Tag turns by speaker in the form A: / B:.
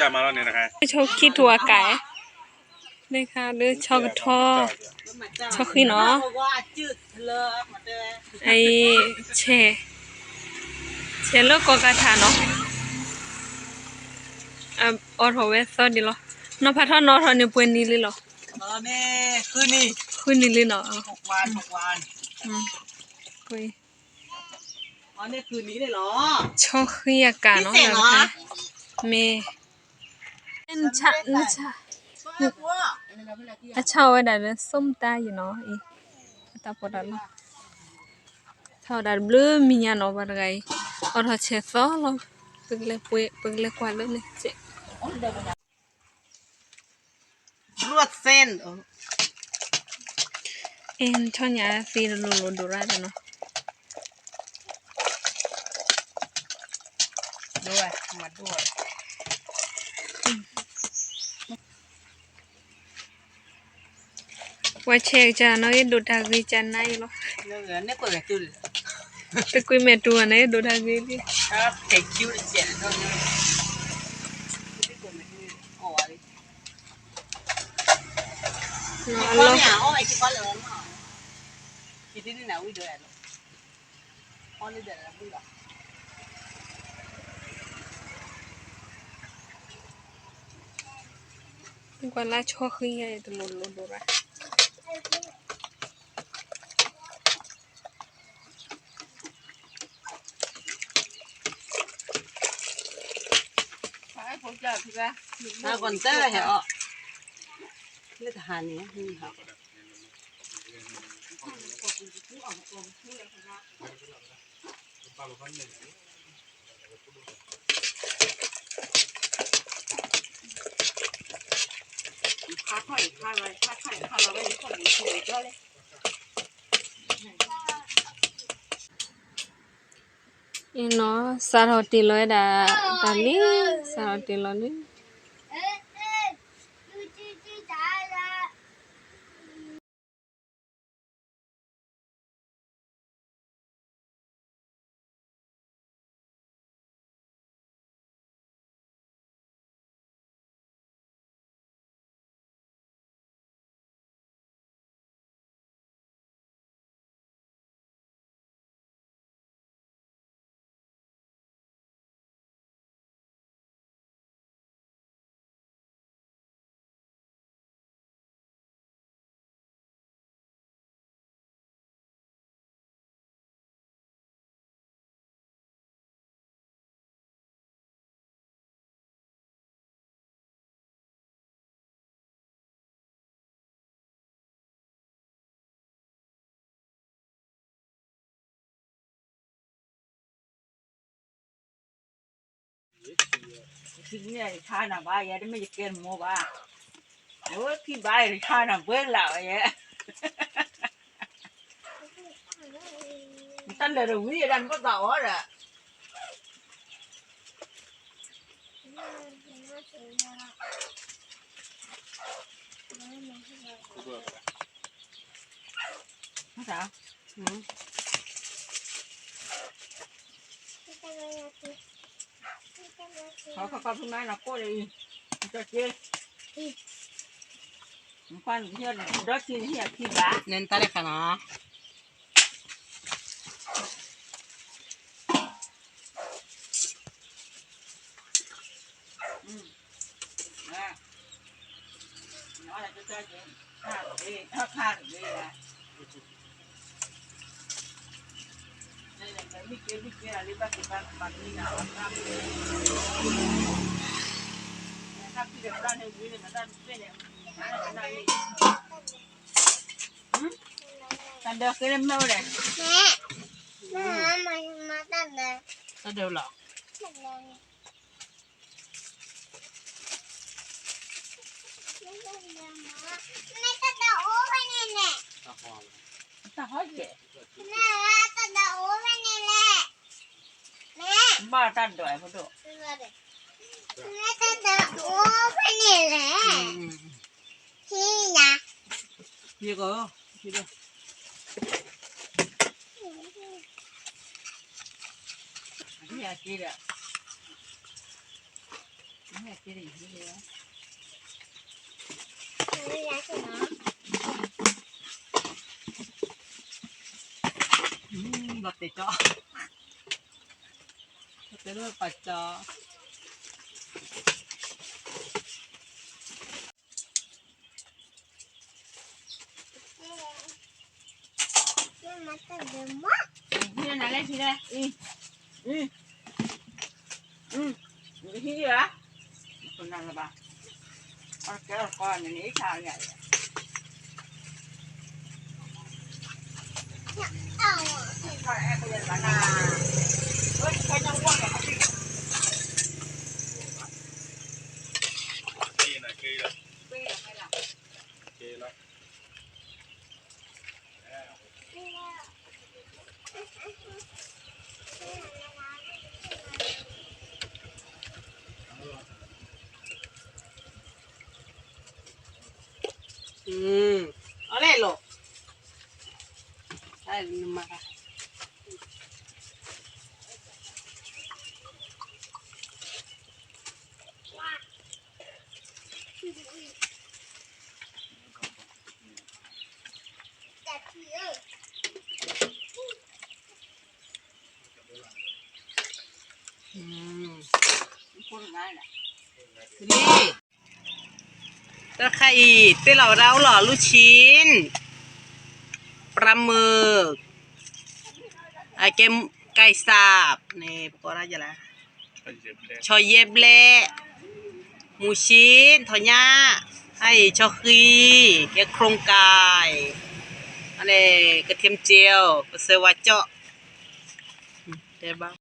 A: จะมาแล้วเนี่ยนะคะ
B: ชอบขี้ตัวไก่นี่ค่ะหรือชอบกระทอชอบขี้เนาะไอเชเลิกก็กระทาเนาะออทเวสดีหรอนพัฒนอทอนี่ป่วยนี่เลยหรอ
C: นี่คืนนี้
B: เลยเนาะ
C: 6 วัน
B: คุย
C: นี่คืนนี้เลยเหรอ
B: ชอบขี้อากาศเนาะนะคะเมนชะนะชะอาชาวไว้ได้เลยส้มตาอยู่เนาะอีตาปอดละชาวได้เบลมีญาเนาะบ่ได้ออทเชซอลปึกเลยป่วยปึกเลยกว่าเลยเนี่ยเจ๊
C: ลวดเส้น
B: เอ็นช่อนยาซีโลโลดูราเนาะ
C: ด้วยมาด้วย
B: ว่าเชกจาเนาะดูทางวิจารณ์ได้หรอ
C: เนี่ยเปิดจุด
B: แต่คุยเมตัวเนี่ยดูทางวิดิ
C: ครับเด็กคิวเจ็ดเนาะ
B: Allah
C: oh ai cái lớn thì đi nào đi được on đi được là vui rồi
B: qua lá cho khi này từ lồn lồn đồ ra
C: còn tới hả lấy thà này hả
B: nó sao họ tì lối đã tali sao họ tì lối
C: thì này khai nào ba vậy đấy mấy cái mua ba ôi khi ba thì khai nào với lão vậy tân là rồi quý đang có tàu hết rồi sao có hôm nay là cô đi cho chơi khoan hier đó chi hier khi bá nên ta lại khả nó nó là cho chơi ha đi là đây là cái big là đi bắt thì bắt đi nàoถ้าพี่เด็กด้านในวิ่งเลยมันด้านเป็นเนี่ยด้านนี้ตันเดียวก็เล่นไม่ได้แม่มาตันเดียวตันเดียวหรอไม่ตันเดียวโอ้ไปนี่แหละตาหอยเจ๋แม่ตันเดียวโอ้ไปนี่แหละแม่บ้าตันเดียวไอ้พวกดูแม่ตันเดียวโอ้ไปนี่แหละที่นะนี่ก็ที่ดูนี่อะไร ไม่กินอีกทีเดียวไม่อยากกินนะแบบติดจอจะด้วยปัดจอที่นั่นอะไรที่นั่นที่เหรอคนนั้นละบ้าเอาแก้วก้อนอย่างนี้ชาใหญ่ก็แอบไปเรียนบ้านนาเฮ้ยใครยังว่างอ่ะพี่
A: นี่นะคือละ
C: ปีอะไรล่ะ
A: คือละ
C: อะไรหรอใช่มาค่ะพูดง่ายนะนี่ตะไคร้เต้เหล่าเราหล่อลูกชิ้นปลาหมึกเกมไก่สับนี่ปอระจะละชอยเย็บเละหมูชิ้นทอดย่าให้ชอคีแกงโครงไก่อันนี้กระเทียมเจียวกระเซวาเจาะเดี๋ยวบ้าง